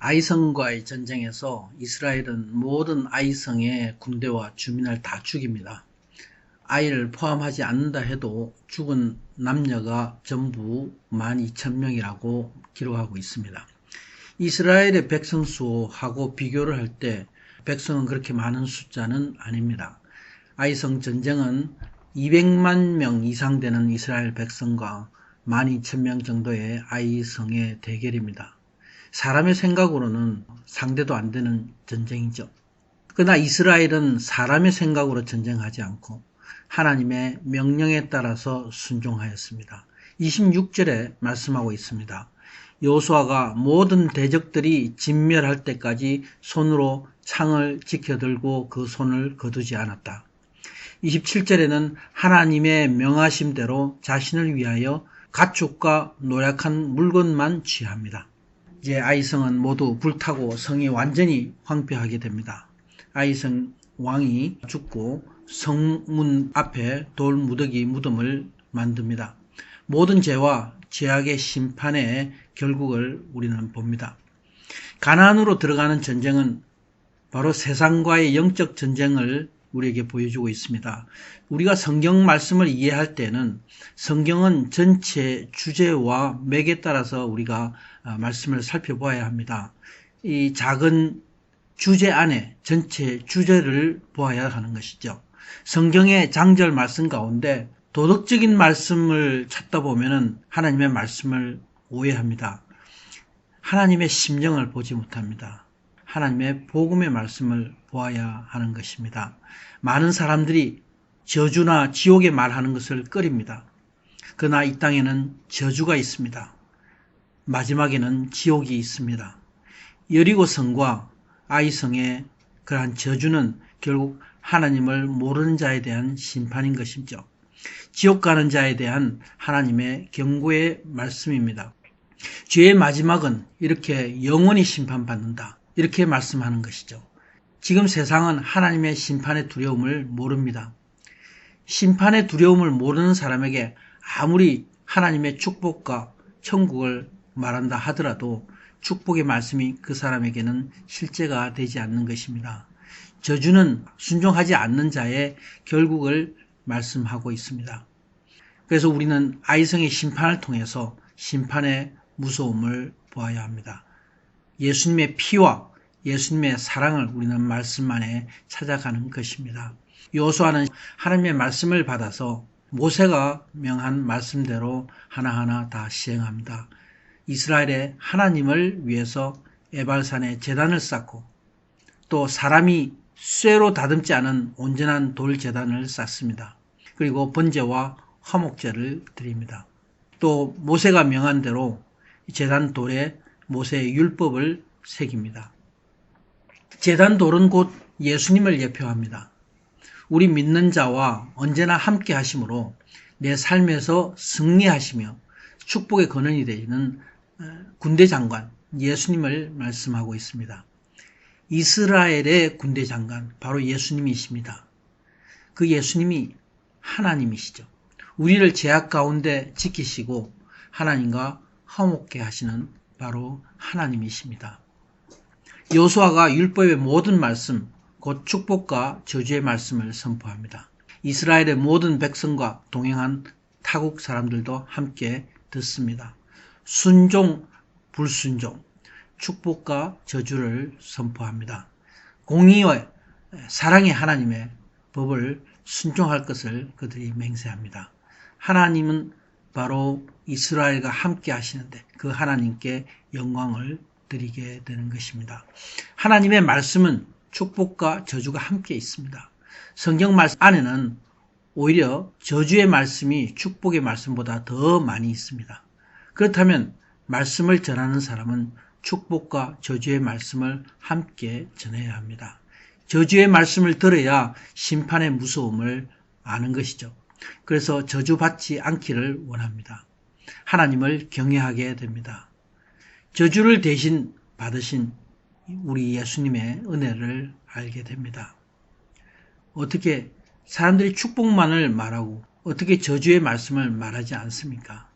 아이성과의 전쟁에서 이스라엘은 모든 아이성의 군대와 주민을 다 죽입니다. 아이를 포함하지 않는다 해도 죽은 남녀가 전부 12,000명이라고 기록하고 있습니다. 이스라엘의 백성 수하고 비교를 할 때 백성은 그렇게 많은 숫자는 아닙니다. 아이성 전쟁은 200만 명 이상 되는 이스라엘 백성과 12,000명 정도의 아이성의 대결입니다. 사람의 생각으로는 상대도 안 되는 전쟁이죠. 그러나 이스라엘은 사람의 생각으로 전쟁하지 않고 하나님의 명령에 따라서 순종하였습니다. 26절에 말씀하고 있습니다. 여호수아가 모든 대적들이 진멸할 때까지 손으로 창을 지켜들고 그 손을 거두지 않았다. 27절에는 하나님의 명하심대로 자신을 위하여 가축과 노략한 물건만 취합니다. 이제 아이성은 모두 불타고 성이 완전히 황폐하게 됩니다. 아이성 왕이 죽고 성문 앞에 돌 무더기 무덤을 만듭니다. 모든 죄와 죄악의 심판의 결국을 우리는 봅니다. 가나안으로 들어가는 전쟁은 바로 세상과의 영적 전쟁을 우리에게 보여주고 있습니다. 우리가 성경 말씀을 이해할 때는 성경은 전체 주제와 맥에 따라서 우리가 말씀을 살펴보아야 합니다. 이 작은 주제 안에 전체 주제를 보아야 하는 것이죠. 성경의 장절 말씀 가운데 도덕적인 말씀을 찾다 보면 하나님의 말씀을 오해합니다. 하나님의 심정을 보지 못합니다. 하나님의 복음의 말씀을 보아야 하는 것입니다. 많은 사람들이 저주나 지옥의 말하는 것을 꺼립니다. 그러나 이 땅에는 저주가 있습니다. 마지막에는 지옥이 있습니다. 여리고성과 아이성의 그러한 저주는 결국 하나님을 모르는 자에 대한 심판인 것이죠. 지옥 가는 자에 대한 하나님의 경고의 말씀입니다. 죄의 마지막은 이렇게 영원히 심판받는다. 이렇게 말씀하는 것이죠. 지금 세상은 하나님의 심판의 두려움을 모릅니다. 심판의 두려움을 모르는 사람에게 아무리 하나님의 축복과 천국을 말한다 하더라도 축복의 말씀이 그 사람에게는 실제가 되지 않는 것입니다. 저주는 순종하지 않는 자의 결국을 말씀하고 있습니다. 그래서 우리는 아이성의 심판을 통해서 심판의 무서움을 보아야 합니다. 예수님의 피와 예수님의 사랑을 우리는 말씀 안에 찾아가는 것입니다. 여호수아는 하나님의 말씀을 받아서 모세가 명한 말씀대로 하나하나 다 시행합니다. 이스라엘의 하나님을 위해서 에발산에 제단을 쌓고 또 사람이 쇠로 다듬지 않은 온전한 돌 제단을 쌓습니다. 그리고 번제와 화목제를 드립니다. 또 모세가 명한 대로 제단 돌에 모세의 율법을 새깁니다. 제단 돌은 곧 예수님을 예표합니다. 우리 믿는 자와 언제나 함께 하심으로 내 삶에서 승리하시며 축복의 근원이 되는 군대 장관 예수님을 말씀하고 있습니다. 이스라엘의 군대 장관 바로 예수님이십니다. 그 예수님이 하나님이시죠. 우리를 죄악 가운데 지키시고 하나님과 화목케 하시는 바로 하나님이십니다. 여호수아가 율법의 모든 말씀, 곧 축복과 저주의 말씀을 선포합니다. 이스라엘의 모든 백성과 동행한 타국 사람들도 함께 듣습니다. 순종, 불순종, 축복과 저주를 선포합니다. 공의와 사랑의 하나님의 법을 순종할 것을 그들이 맹세합니다. 하나님은 바로 이스라엘과 함께 하시는데 그 하나님께 영광을 드리게 되는 것입니다. 하나님의 말씀은 축복과 저주가 함께 있습니다. 성경 말씀 안에는 오히려 저주의 말씀이 축복의 말씀보다 더 많이 있습니다. 그렇다면 말씀을 전하는 사람은 축복과 저주의 말씀을 함께 전해야 합니다. 저주의 말씀을 들어야 심판의 무서움을 아는 것이죠. 그래서 저주받지 않기를 원합니다. 하나님을 경외하게 됩니다. 저주를 대신 받으신 우리 예수님의 은혜를 알게 됩니다. 어떻게 사람들이 축복만을 말하고 어떻게 저주의 말씀을 말하지 않습니까?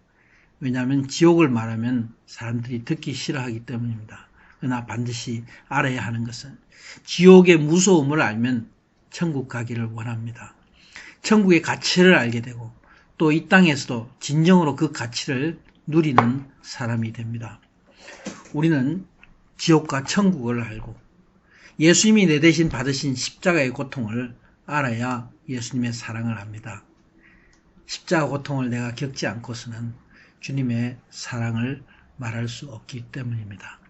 왜냐하면 지옥을 말하면 사람들이 듣기 싫어하기 때문입니다. 그러나 반드시 알아야 하는 것은 지옥의 무서움을 알면 천국 가기를 원합니다. 천국의 가치를 알게 되고 또 이 땅에서도 진정으로 그 가치를 누리는 사람이 됩니다. 우리는 지옥과 천국을 알고 예수님이 내 대신 받으신 십자가의 고통을 알아야 예수님의 사랑을 합니다. 십자가 고통을 내가 겪지 않고서는 주님의 사랑을 말할 수 없기 때문입니다.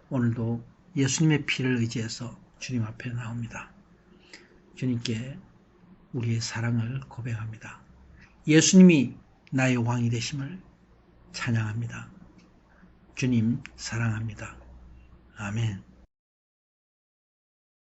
오늘도 예수님의 피를 의지해서 주님 앞에 나옵니다. 주님께 우리의 사랑을 고백합니다. 예수님이 나의 왕이 되심을 찬양합니다. 주님 사랑합니다. 아멘.